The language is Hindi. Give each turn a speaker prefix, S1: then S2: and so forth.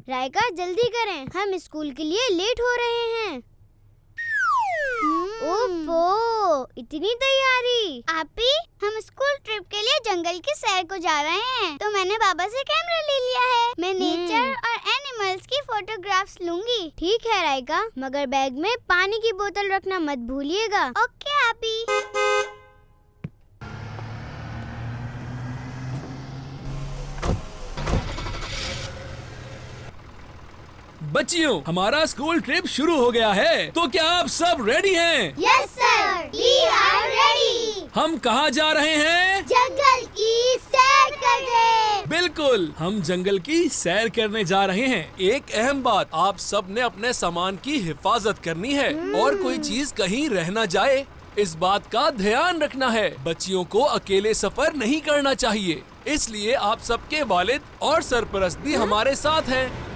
S1: राइका जल्दी करें, हम स्कूल के लिए लेट हो रहे हैं। ओफो, इतनी तैयारी। आपी, हम स्कूल ट्रिप के लिए जंगल की सैर को जा रहे हैं, तो मैंने बाबा से कैमरा ले लिया है। मैं नेचर और एनिमल्स की फोटोग्राफ्स लूंगी। ठीक है राइका, मगर बैग में पानी की बोतल रखना मत भूलिएगा। ओके आपी।
S2: बच्चियों, हमारा स्कूल ट्रिप शुरू हो गया है, तो क्या आप सब रेडी हैं?
S1: Yes sir, we are ready.
S2: हम कहाँ जा रहे हैं?
S1: जंगल की सैर करने।
S2: बिल्कुल, हम जंगल की सैर करने जा रहे हैं। एक अहम बात, आप सब ने अपने सामान की हिफाजत करनी है और कोई चीज कहीं रह न जाए, इस बात का ध्यान रखना है। बच्चियों को अकेले सफर नहीं करना चाहिए, इसलिए आप सबके वालिद और सरपरस्त भी हमारे साथ हैं।